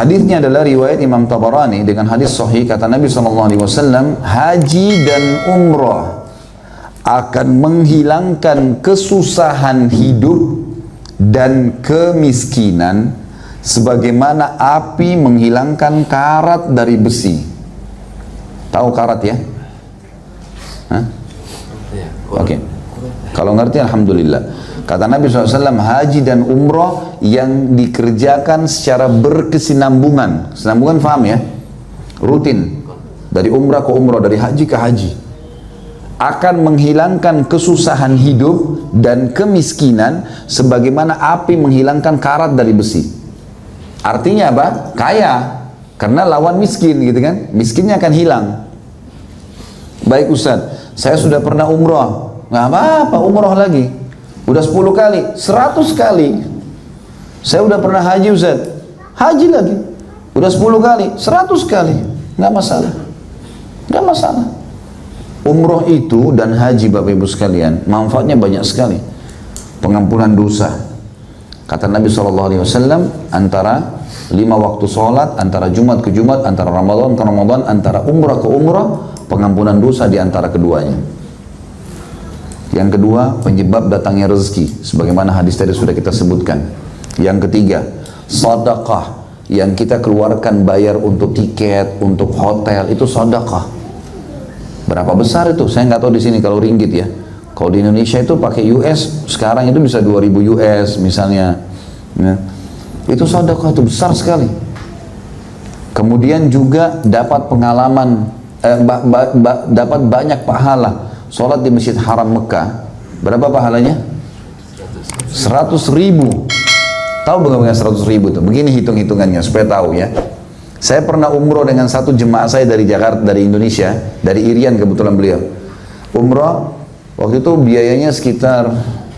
Hadisnya adalah riwayat Imam Tabarani dengan hadis sahih, kata Nabi SAW, haji dan umrah akan menghilangkan kesusahan hidup dan kemiskinan sebagaimana api menghilangkan karat dari besi. Tahu karat ya? Hah? Oke. Kalau ngerti alhamdulillah. Kata Nabi SAW, haji dan umrah yang dikerjakan secara berkesinambungan. Kesinambungan paham ya? Rutin. Dari umrah ke umrah, dari haji ke haji. Akan menghilangkan kesusahan hidup dan kemiskinan sebagaimana api menghilangkan karat dari besi. Artinya apa? Kaya. Karena lawan miskin gitu kan. Miskinnya akan hilang. Baik Ustaz, saya sudah pernah umrah. Nggak apa-apa, umrah lagi. Udah 10 kali, 100 kali. Saya udah pernah haji Ustaz. Haji lagi. Udah 10 kali, 100 kali. Nggak masalah. Nggak masalah. Umrah itu dan haji Bapak Ibu sekalian, manfaatnya banyak sekali. Pengampunan dosa. Kata Nabi SAW, antara 5 waktu sholat, antara Jumat ke Jumat, antara Ramadan ke Ramadan, antara umrah ke umrah, pengampunan dosa di antara keduanya. Yang kedua, penyebab datangnya rezeki, sebagaimana hadis tadi sudah kita sebutkan. Yang ketiga, sedekah yang kita keluarkan bayar untuk tiket, untuk hotel, itu sedekah. Berapa besar itu? Saya nggak tahu di sini kalau ringgit ya. Kalau di Indonesia itu pakai US, sekarang itu bisa 2000 US misalnya. Ya. Itu sedekah, itu besar sekali. Kemudian juga dapat pengalaman, dapat banyak pahala. Sholat di Masjid Haram Mekah, berapa pahalanya? 100.000. Tahu bagaimana 100.000 itu? Begini hitung-hitungannya supaya tahu ya. Saya pernah umroh dengan satu jemaah saya dari Jakarta, dari Indonesia, dari Irian kebetulan beliau. Umroh, waktu itu biayanya sekitar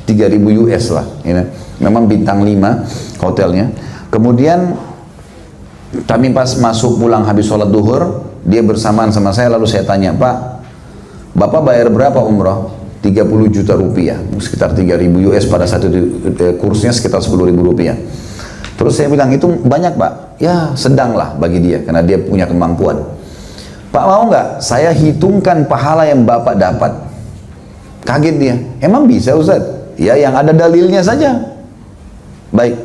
3.000 US lah. Ya. Memang bintang 5 hotelnya. Kemudian kami pas masuk pulang habis sholat duhur, dia bersamaan sama saya, lalu saya tanya, Pak, Bapak bayar berapa umrah? 30 juta rupiah, sekitar 3.000 US pada saat itu, kursnya sekitar 10.000 rupiah. Terus saya bilang, itu banyak Pak? Ya sedang lah bagi dia, karena dia punya kemampuan. Pak mau nggak saya hitungkan pahala yang Bapak dapat? Kaget dia, emang bisa Ustaz? Ya yang ada dalilnya saja. Baik,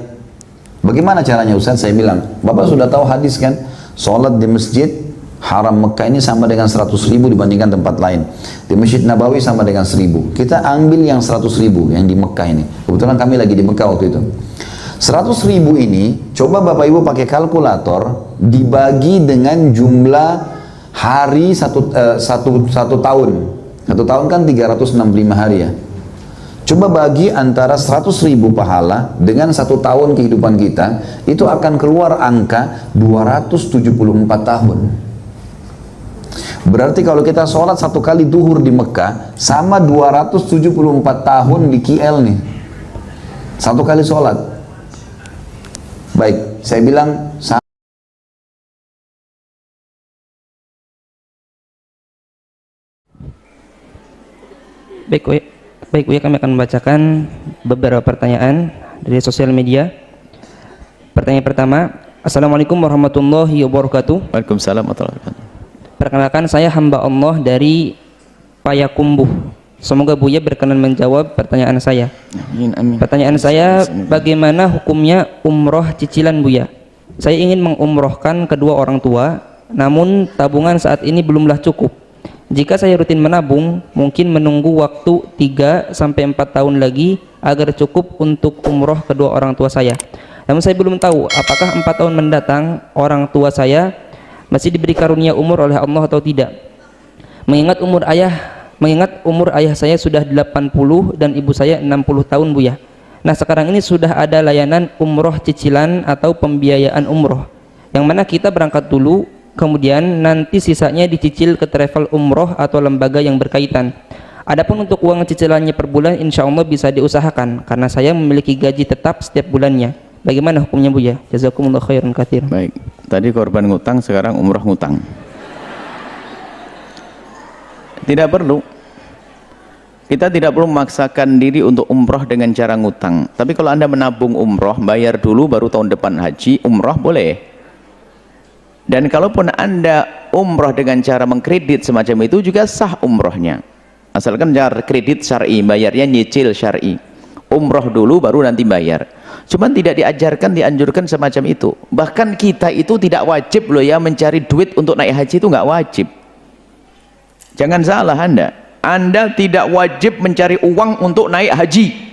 bagaimana caranya Ustaz? Saya bilang, Bapak sudah tahu hadis kan? Sholat di masjid Haram Mekah ini sama dengan 100.000 dibandingkan tempat lain. Di Masjid Nabawi sama dengan 1.000. Kita ambil yang 100.000 yang di Mekah ini. Kebetulan kami lagi di Mekah waktu itu. 100.000 ini, coba Bapak Ibu pakai kalkulator, dibagi dengan jumlah hari satu tahun. Satu tahun kan 365 hari ya. Coba bagi antara 100.000 pahala dengan 1 tahun kehidupan kita, itu akan keluar angka 274 tahun. Berarti kalau kita sholat 1 kali duhur di Mekah, sama 274 tahun di KL nih. 1 kali sholat. Baik, saya bilang, Baik, kami akan membacakan beberapa pertanyaan dari sosial media. Pertanyaan pertama, Assalamualaikum warahmatullahi wabarakatuh. Waalaikumsalam warahmatullahi wabarakatuh. Perkenalkan, saya hamba Allah dari Payakumbuh. Semoga Buya berkenan menjawab pertanyaan saya. Amin, amin. Pertanyaan saya, bagaimana hukumnya umroh cicilan Buya? Saya ingin mengumrohkan kedua orang tua, namun tabungan saat ini belumlah cukup. Jika saya rutin menabung, mungkin menunggu waktu 3-4 tahun lagi agar cukup untuk umroh kedua orang tua saya. Namun saya belum tahu apakah 4 tahun mendatang orang tua saya masih diberi karunia umur oleh Allah atau tidak. Mengingat umur ayah saya sudah 80 dan ibu saya 60 tahun Buya. Nah sekarang ini sudah ada layanan umroh cicilan atau pembiayaan umroh, yang mana kita berangkat dulu, kemudian nanti sisanya dicicil ke travel umroh atau lembaga yang berkaitan. Adapun untuk uang cicilannya per bulan, insya Allah bisa diusahakan karena saya memiliki gaji tetap setiap bulannya. Bagaimana hukumnya Buya? Jazakumullah khairan katsir. Baik, tadi korban ngutang, sekarang umroh ngutang. Tidak perlu. Kita tidak perlu memaksakan diri untuk umroh dengan cara ngutang. Tapi kalau Anda menabung umroh, bayar dulu baru tahun depan haji, umroh boleh. Dan kalaupun Anda umroh dengan cara mengkredit semacam itu juga sah umrohnya. Asalkan cara kredit syar'i, bayarnya nyicil syar'i. Umroh dulu baru nanti bayar. Cuman tidak diajarkan, dianjurkan semacam itu. Bahkan kita itu tidak wajib loh ya mencari duit untuk naik haji, itu nggak wajib. Jangan salah Anda. Anda tidak wajib mencari uang untuk naik haji.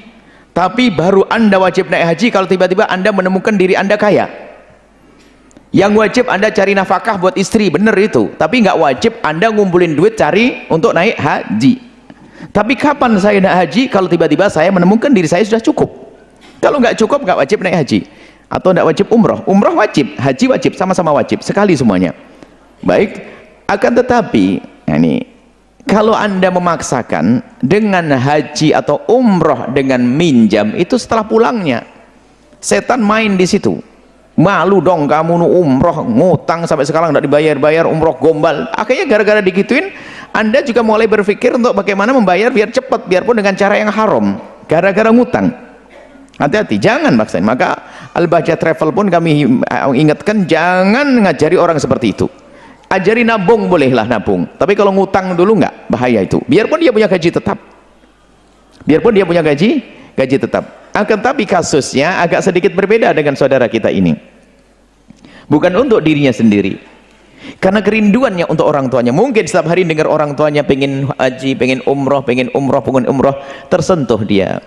Tapi baru Anda wajib naik haji kalau tiba-tiba Anda menemukan diri Anda kaya. Yang wajib Anda cari nafkah buat istri, bener itu. Tapi nggak wajib Anda ngumpulin duit cari untuk naik haji. Tapi kapan saya naik haji? Kalau tiba-tiba saya menemukan diri saya sudah cukup. Kalau nggak cukup, nggak wajib naik haji. Atau nggak wajib umroh. Umroh wajib, haji wajib, sama-sama wajib. Sekali semuanya. Baik, akan tetapi, ini kalau Anda memaksakan dengan haji atau umroh dengan minjam, itu setelah pulangnya. Setan main di situ. Malu dong kamu nu umroh ngutang sampai sekarang tidak dibayar-bayar, umroh gombal. Akhirnya gara-gara digituin Anda juga mulai berpikir untuk bagaimana membayar biar cepat, biarpun dengan cara yang haram, gara-gara ngutang. Hati-hati, jangan maksain. Maka Al-Bahjah Travel pun kami ingatkan, jangan ngajari orang seperti itu. Ajari nabung, bolehlah nabung, tapi kalau ngutang dulu enggak, bahaya itu. Biarpun dia punya gaji tetap, biarpun dia punya gaji tetap. Akan tapi kasusnya agak sedikit berbeda dengan saudara kita ini. Bukan untuk dirinya sendiri, karena kerinduannya untuk orang tuanya. Mungkin setiap hari dengar orang tuanya pengen haji, pengen umroh, tersentuh dia.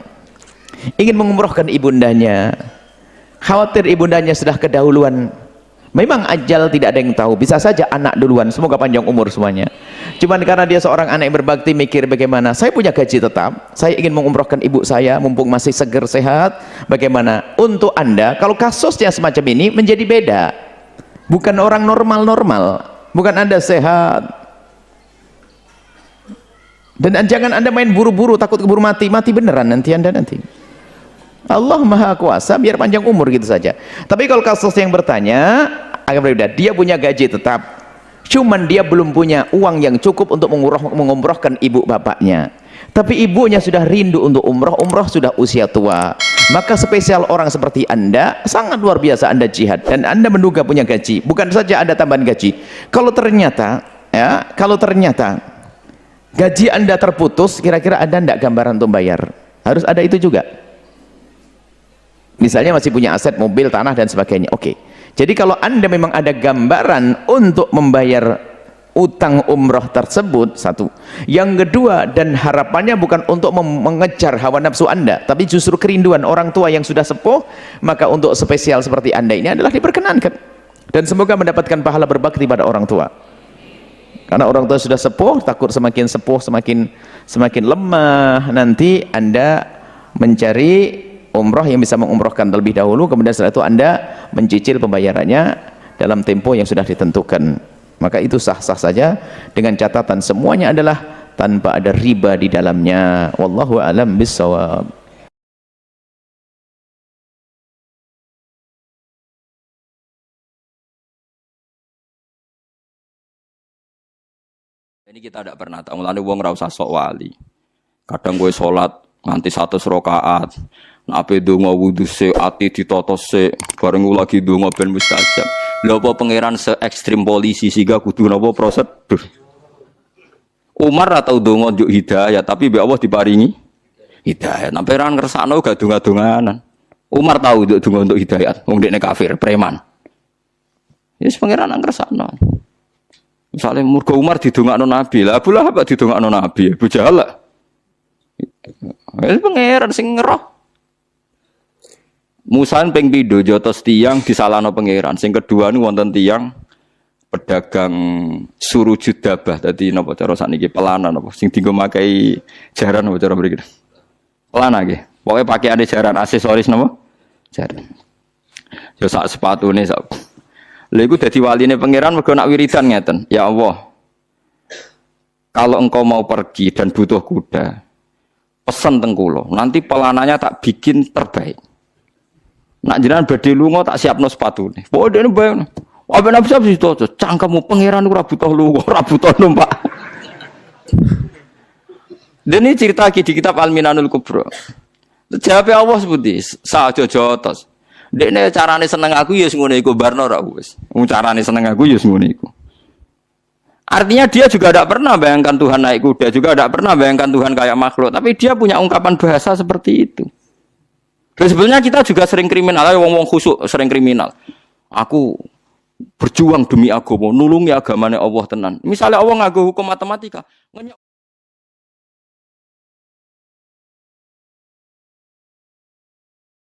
Ingin mengumrohkan ibundanya, khawatir ibundanya sudah kedahuluan. Memang ajal tidak ada yang tahu, bisa saja anak duluan, semoga panjang umur semuanya. Cuman karena dia seorang anak yang berbakti, mikir bagaimana, saya punya gaji tetap, saya ingin mengumrohkan ibu saya, mumpung masih seger sehat. Bagaimana? Untuk Anda, kalau kasusnya semacam ini menjadi beda. Bukan orang normal-normal, bukan Anda sehat. Dan jangan Anda main buru-buru, takut keburu mati beneran nanti Anda nanti. Allah Maha Kuasa, biar panjang umur gitu saja. Tapi kalau kasus yang bertanya agak berbeda, dia punya gaji tetap, cuman dia belum punya uang yang cukup untuk mengumrohkan ibu bapaknya. Tapi ibunya sudah rindu untuk umroh sudah usia tua. Maka spesial orang seperti Anda, sangat luar biasa Anda jihad, dan Anda menduga punya gaji. Bukan saja Anda tambahan gaji. Kalau ternyata gaji Anda terputus, kira-kira Anda tidak gambaran untuk bayar. Harus ada itu juga. Misalnya masih punya aset mobil, tanah dan sebagainya. Oke. Jadi kalau Anda memang ada gambaran untuk membayar utang umroh tersebut, satu. Yang kedua, dan harapannya bukan untuk mengejar hawa nafsu Anda, tapi justru kerinduan orang tua yang sudah sepuh, maka untuk spesial seperti Anda ini adalah diperkenankan. Dan semoga mendapatkan pahala berbakti pada orang tua. Karena orang tua sudah sepuh, takut semakin sepuh semakin lemah, nanti Anda mencari umroh yang bisa mengumrohkan terlebih dahulu, kemudian setelah itu Anda mencicil pembayarannya dalam tempo yang sudah ditentukan. Maka itu sah-sah saja, dengan catatan semuanya adalah tanpa ada riba di dalamnya. Wallahu a'lam bissawab. Ini kita tidak pernah tahu, mulane wong ora usah sok wali. Kadang gue sholat nganti 100 rakaat, nape donga wudu se ati ditata se, bareng lagi donga ben mustajab. Lha apa pangeran se ekstrim polisi sehingga kudu napa prosedur. Umar atau donga njuk hidayah, tapi mbek Allah diparingi hidayah. Nang pangeran ngersakno gak donga-donganan. Umar tahu njuk donga untuk hidayah, wong dekne kafir, preman. Yes pangeran nang ngersakno. Misalnya murga Umar didongakno Nabi, lah Abu Lahab didongakno Nabi, Abu Jahal. Wis pangeran sing ngeroh. Musa ping pindho jotos tiyang disalahno pangeran. Sing kedua niku wonten tiyang pedagang surujud dabah. Dadi napa cara sakniki pelana napa sing dienggo makai jaran napa cara mriki. Pelana nggih. Pokoke pakaiane jaran aksesoris napa? Jaran. Yo sak sepatune sak. Lha iku dadi waline pangeran mergo nak wiridan ngeten. Ya Allah. Kalau engkau mau pergi dan butuh kuda, pesan teng kula. Nanti pelananya tak bikin terbaik. Nak jenengan badhe lunga tak siapno sepatune. Pokoke dene bayang. Apa napa sih to? Cangkemmu pangeran ora butuh lunga, ora butuh numpak. Dene cerita di kitab Al-Minanul Kubra. Jawab Allah seperti sa jotos. Dekne carane seneng aku ya ngono iku barno ra wis. Carane seneng aku ya ngono iku. Artinya dia juga tidak pernah bayangkan Tuhan naik kuda, juga tidak pernah bayangkan Tuhan kayak makhluk, tapi dia punya ungkapan bahasa seperti itu. Dan sebenarnya kita juga sering kriminal, wong-wong khusuk sering kriminal. Aku berjuang demi agama, nulungi agamanya Allah tenan. Misalnya Allah ngaku hukum matematika,